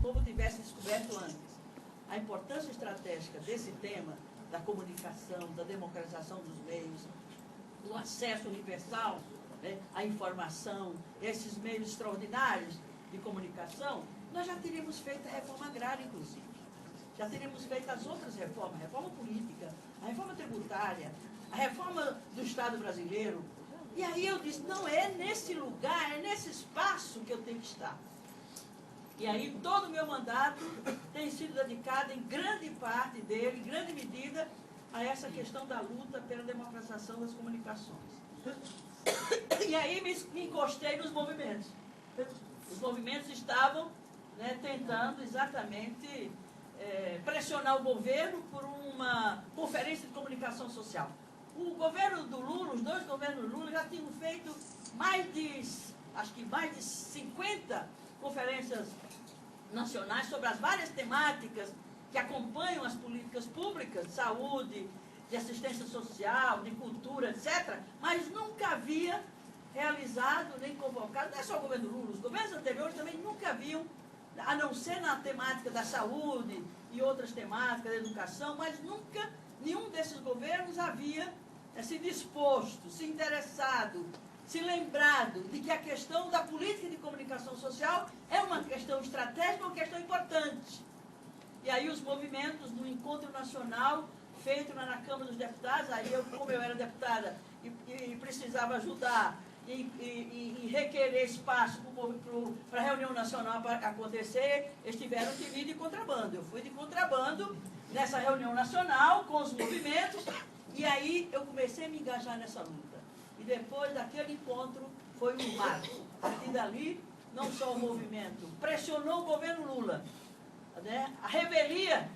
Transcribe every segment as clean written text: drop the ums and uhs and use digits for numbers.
o povo tivesse descoberto antes a importância estratégica desse tema, da comunicação, da democratização dos meios, do acesso universal, né, à informação, esses meios extraordinários de comunicação, nós já teríamos feito a reforma agrária, inclusive. Já teríamos feito as outras reformas, a reforma política, a reforma tributária, a reforma do Estado brasileiro. E aí eu disse, não, é nesse lugar, é nesse espaço que eu tenho que estar. E aí todo o meu mandato tem sido dedicado em grande parte dele, em grande medida, a essa questão da luta pela democratização das comunicações. E aí me encostei nos movimentos. Os movimentos estavam, né, tentando exatamente pressionar o governo por uma conferência de comunicação social. O governo do Lula, os dois governos do Lula já tinham feito mais de 50 conferências nacionais sobre as várias temáticas que acompanham as políticas públicas, de saúde, de assistência social, de cultura, etc., mas nunca havia realizado nem convocado, não é só o governo Lula, os governos anteriores também nunca haviam, a não ser na temática da saúde e outras temáticas da educação, mas nunca nenhum desses governos havia se disposto, se interessado, se lembrado de que a questão da política de comunicação social é uma questão estratégica, uma questão importante. E aí os movimentos no encontro nacional feito na Câmara dos Deputados, aí eu, como eu era deputada e precisava ajudar e requerer espaço para a reunião nacional para acontecer, eles tiveram que vir de contrabando. Eu fui de contrabando nessa reunião nacional com os movimentos e aí eu comecei a me engajar nessa luta. E depois daquele encontro foi um marco. A partir dali, não só o movimento pressionou o governo Lula, né? A revelia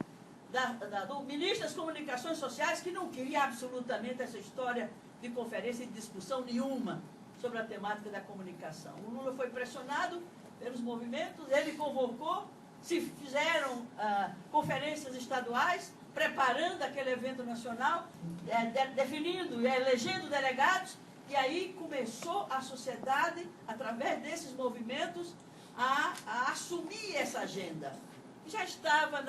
do ministro das Comunicações Sociais, que não queria absolutamente essa história de conferência e de discussão nenhuma sobre a temática da comunicação. O Lula foi pressionado pelos movimentos, ele convocou, se fizeram conferências estaduais, preparando aquele evento nacional, definindo e elegendo delegados, e aí começou a sociedade, através desses movimentos, a assumir essa agenda. Já estava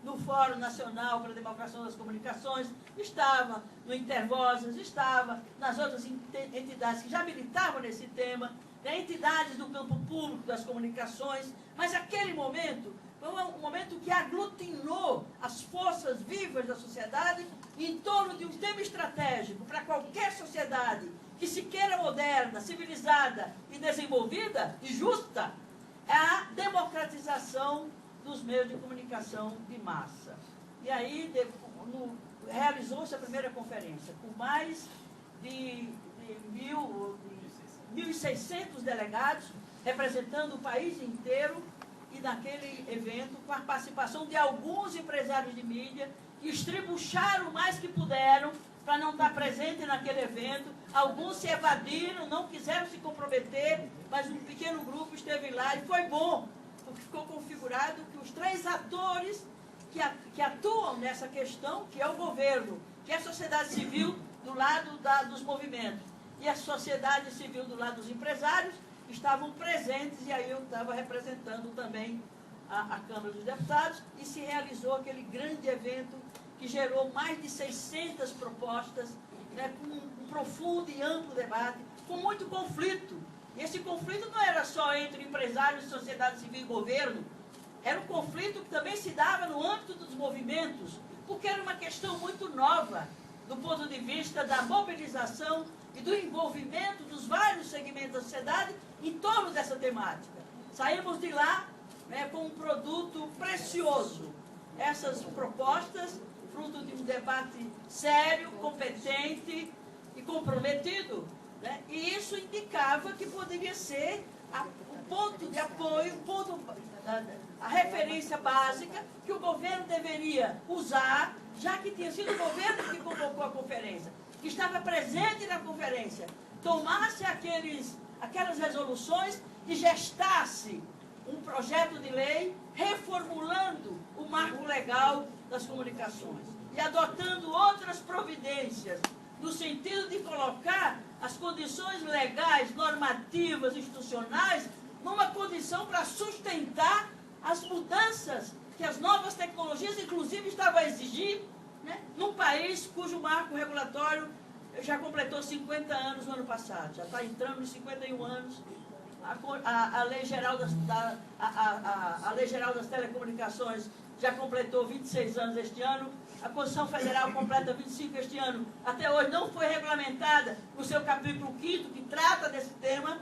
no Fórum Nacional para a Democratização das Comunicações, estava no Intervozes, estava nas outras entidades que já militavam nesse tema, né, entidades do campo público das comunicações, mas aquele momento foi um momento que aglutinou as forças vivas da sociedade em torno de um tema estratégico para qualquer sociedade que se queira moderna, civilizada e desenvolvida e justa, é a democratização dos meios de comunicação de massa. E aí realizou-se a primeira conferência, com mais de 1.600 delegados, representando o país inteiro, e naquele evento, com a participação de alguns empresários de mídia, que estribucharam o mais que puderam para não estar presente naquele evento. Alguns se evadiram, não quiseram se comprometer, mas um pequeno grupo esteve lá e foi bom, porque ficou configurado que os três atores que atuam nessa questão, que é o governo, que é a sociedade civil do lado dos movimentos e a sociedade civil do lado dos empresários, estavam presentes, e aí eu estava representando também a Câmara dos Deputados, e se realizou aquele grande evento que gerou mais de 600 propostas, né, com um profundo e amplo debate, com muito conflito. E esse conflito não era só entre empresários, sociedade civil e governo, era um conflito que também se dava no âmbito dos movimentos, porque era uma questão muito nova, do ponto de vista da mobilização e do envolvimento dos vários segmentos da sociedade em torno dessa temática. Saímos de lá, né, com um produto precioso. Essas propostas, fruto de um debate sério, competente e comprometido, né, e isso indicava que poderia ser o ponto de apoio, a referência básica que o governo deveria usar, já que tinha sido o governo que convocou a conferência, que estava presente na conferência, tomasse aquelas resoluções e gestasse um projeto de lei reformulando o marco legal das comunicações e adotando outras providências no sentido de colocar as condições legais, normativas, institucionais numa condição para sustentar as mudanças que as novas tecnologias, inclusive, estavam a exigir, né, num país cujo marco regulatório já completou 50 anos no ano passado, já está entrando nos 51 anos. A Lei Geral a Lei Geral das Telecomunicações já completou 26 anos este ano, a Constituição Federal completa 25 este ano, até hoje não foi regulamentada no seu capítulo 5º, que trata desse tema,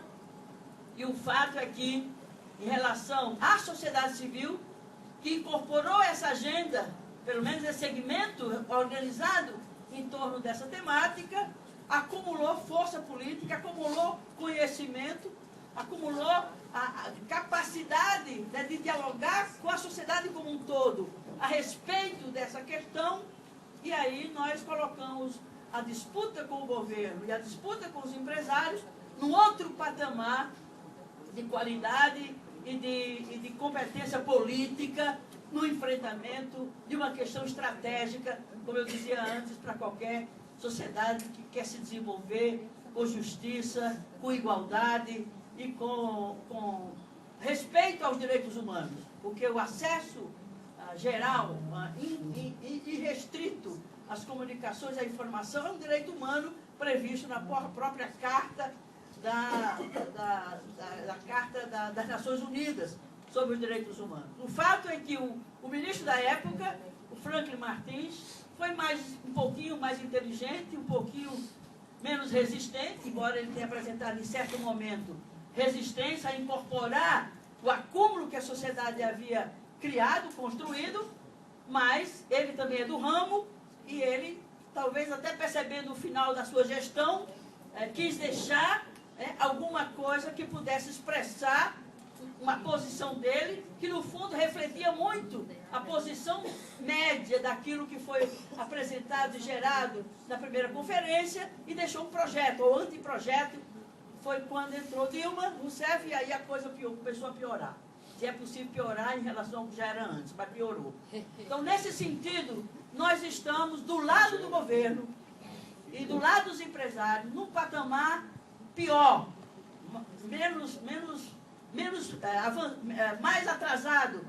e o fato é que, em relação à sociedade civil, que incorporou essa agenda, pelo menos esse segmento organizado em torno dessa temática, acumulou força política, acumulou conhecimento, acumulou a capacidade, né, de dialogar com a sociedade como um todo a respeito dessa questão, e aí nós colocamos a disputa com o governo e a disputa com os empresários num outro patamar de qualidade e de competência política no enfrentamento de uma questão estratégica, como eu dizia antes, para qualquer sociedade que quer se desenvolver com justiça, com igualdade e com respeito aos direitos humanos. Porque o acesso geral, irrestrito às comunicações e à informação é um direito humano previsto na própria Carta das Nações Unidas sobre os Direitos Humanos. O fato é que o ministro da época, o Franklin Martins, foi um pouquinho mais inteligente, um pouquinho menos resistente, embora ele tenha apresentado em certo momento resistência a incorporar o acúmulo que a sociedade havia criado, construído, mas ele também é do ramo e ele, talvez até percebendo o final da sua gestão, quis deixar alguma coisa que pudesse expressar uma posição dele, que no fundo refletia muito a posição média daquilo que foi apresentado e gerado na primeira conferência, e deixou um projeto, ou anteprojeto. Foi quando entrou Dilma Rousseff, e aí a coisa começou a piorar. Se é possível piorar em relação ao que já era antes, mas piorou. Então, nesse sentido, nós estamos do lado do governo e do lado dos empresários, num patamar pior, mais atrasado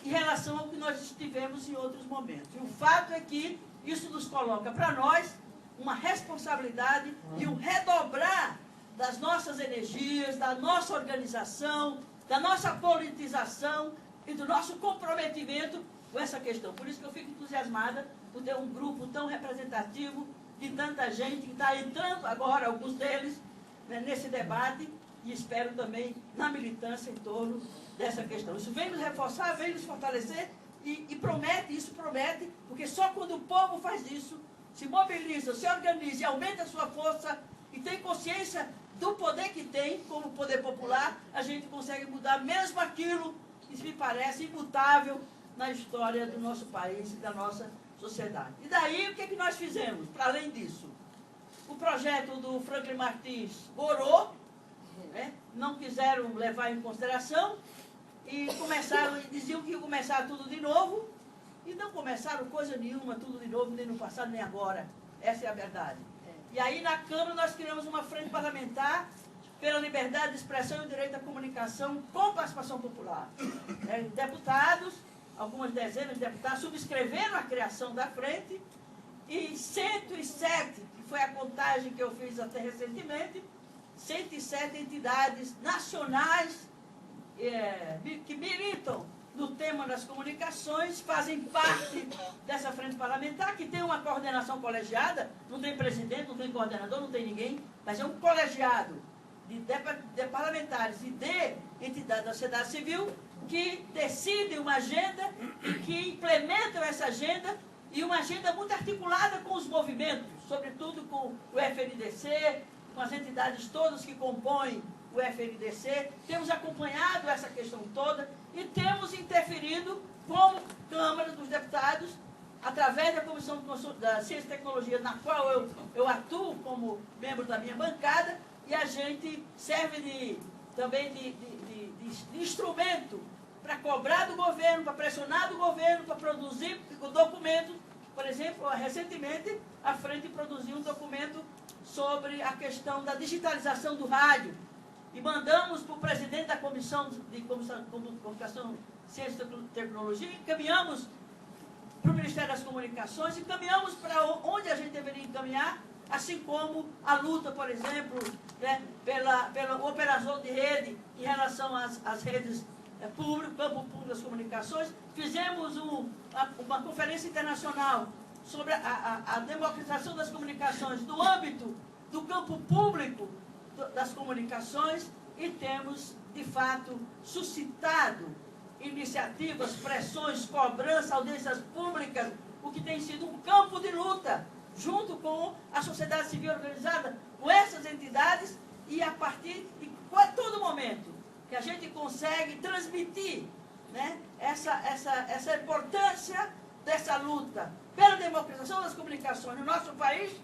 em relação ao que nós estivemos em outros momentos. E o fato é que isso nos coloca para nós uma responsabilidade e um redobrar das nossas energias, da nossa organização, da nossa politização e do nosso comprometimento com essa questão. Por isso que eu fico entusiasmada por ter um grupo tão representativo de tanta gente que está entrando agora, alguns deles, né, nesse debate, e espero também na militância em torno dessa questão. Isso vem nos reforçar, vem nos fortalecer e promete, isso promete, porque só quando o povo faz isso, se mobiliza, se organiza e aumenta a sua força e tem consciência do poder que tem como poder popular, a gente consegue mudar mesmo aquilo que me parece imutável na história do nosso país e da nossa sociedade. E daí, o que é que nós fizemos, para além disso? O projeto do Franklin Martins orou, né? Não quiseram levar em consideração e diziam que iam começar tudo de novo, e não começaram coisa nenhuma, tudo de novo, nem no passado, nem agora. Essa é a verdade. E aí, na Câmara, nós criamos uma frente parlamentar pela liberdade de expressão e o direito à comunicação com participação popular. Deputados, algumas dezenas de deputados, subscreveram a criação da frente, e 107, que foi a contagem que eu fiz até recentemente, 107 entidades nacionais que militam no tema das comunicações, fazem parte dessa frente parlamentar, que tem uma coordenação colegiada, não tem presidente, não tem coordenador, não tem ninguém, mas é um colegiado de parlamentares e de entidades da sociedade civil que decidem uma agenda e que implementam essa agenda, e uma agenda muito articulada com os movimentos, sobretudo com o FNDC, com as entidades todas que compõem o FNDC. Temos acompanhado essa questão toda e temos interferido como Câmara dos Deputados, através da Comissão da Ciência e Tecnologia, na qual eu atuo como membro da minha bancada, e a gente serve também de instrumento para cobrar do governo, para pressionar do governo, para produzir documentos. Por exemplo, recentemente, a Frente produziu um documento sobre a questão da digitalização do rádio, e mandamos para o presidente da Comissão de Comunicação Ciência e Tecnologia, encaminhamos para o Ministério das Comunicações, encaminhamos para onde a gente deveria encaminhar, assim como a luta, por exemplo, né, pela operação de rede em relação às redes públicas, campo público das comunicações. Fizemos uma conferência internacional sobre a democratização das comunicações no âmbito do campo público das comunicações e temos, de fato, suscitado iniciativas, pressões, cobranças, audiências públicas, o que tem sido um campo de luta, junto com a sociedade civil organizada, com essas entidades, e a partir de todo momento que a gente consegue transmitir, né, essa importância dessa luta pela democratização das comunicações no nosso país,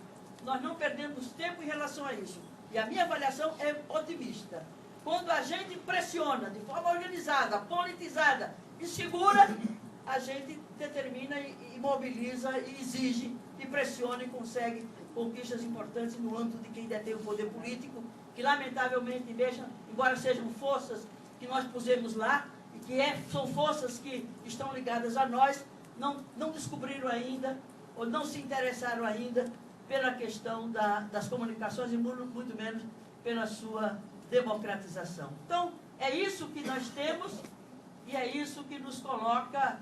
nós não perdemos tempo em relação a isso. E a minha avaliação é otimista. Quando a gente pressiona de forma organizada, politizada e segura, a gente determina e mobiliza e exige e pressiona e consegue conquistas importantes no âmbito de quem detém o poder político, que lamentavelmente, embora sejam forças que nós pusemos lá, e que são forças que estão ligadas a nós, não descobriram ainda, ou não se interessaram ainda pela questão das comunicações e muito menos pela sua democratização. Então, é isso que nós temos e é isso que nos coloca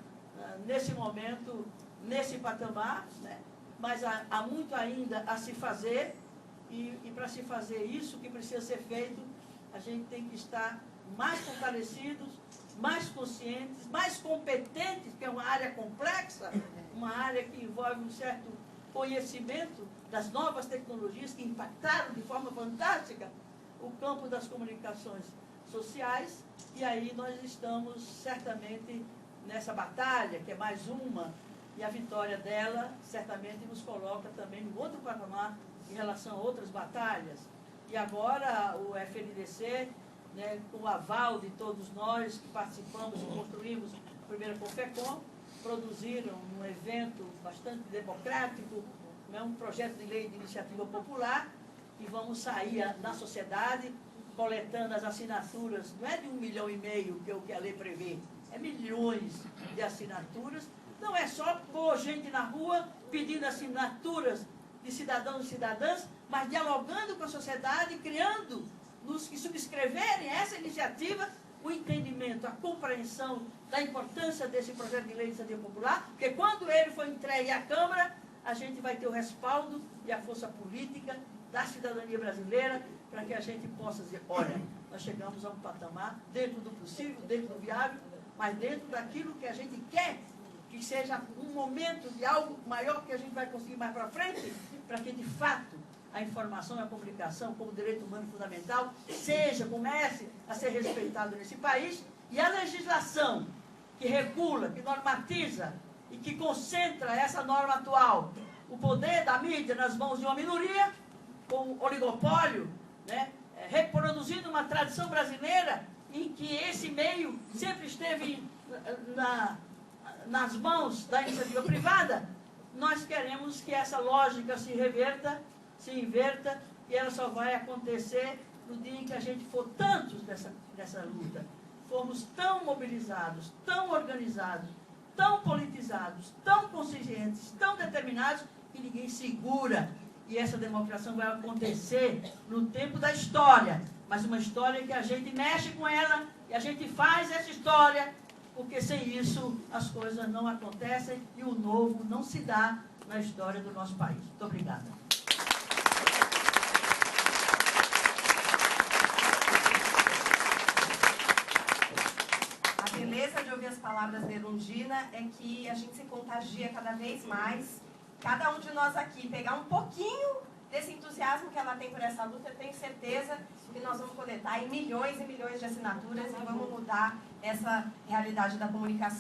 nesse momento, nesse patamar, né? Mas há muito ainda a se fazer e para se fazer isso, o que precisa ser feito, a gente tem que estar mais fortalecidos, mais conscientes, mais competentes, que é uma área complexa, uma área que envolve um certo conhecimento das novas tecnologias que impactaram de forma fantástica o campo das comunicações sociais, e aí nós estamos certamente nessa batalha, que é mais uma, e a vitória dela certamente nos coloca também no outro patamar em relação a outras batalhas. E agora o FNDC, né, com o aval de todos nós que participamos e construímos a primeira Confecom, produziram um evento bastante democrático, né, um projeto de lei de iniciativa popular, e vamos sair na sociedade coletando as assinaturas, não é de 1,5 milhão, que é o que a lei prevê, é milhões de assinaturas. Não é só pôr gente na rua pedindo assinaturas de cidadãos e cidadãs, mas dialogando com a sociedade, criando nos que subscreverem essa iniciativa o entendimento, a compreensão da importância desse projeto de lei de iniciativa popular, porque quando ele for entregue à Câmara, a gente vai ter o respaldo e a força política da cidadania brasileira para que a gente possa dizer, olha, nós chegamos a um patamar dentro do possível, dentro do viável, mas dentro daquilo que a gente quer que seja um momento de algo maior que a gente vai conseguir mais para frente, para que de fato a informação e a comunicação como direito humano fundamental comece a ser respeitado nesse país, e a legislação que regula, que normatiza e que concentra essa norma atual, o poder da mídia nas mãos de uma minoria, com o oligopólio, né, reproduzindo uma tradição brasileira em que esse meio sempre esteve nas mãos da iniciativa privada. Nós queremos que essa lógica se inverta, e ela só vai acontecer no dia em que a gente for tantos nessa luta, formos tão mobilizados, tão organizados, tão politizados, tão conscientes, tão determinados, que ninguém segura. E essa democracia vai acontecer no tempo da história, mas uma história que a gente mexe com ela e a gente faz essa história, porque sem isso as coisas não acontecem e o novo não se dá na história do nosso país. Muito obrigada. A beleza de ouvir as palavras da Erundina é que a gente se contagia cada vez mais. Cada um de nós aqui pegar um pouquinho desse entusiasmo que ela tem por essa luta, eu tenho certeza que nós vamos coletar em milhões e milhões de assinaturas e vamos mudar essa realidade da comunicação.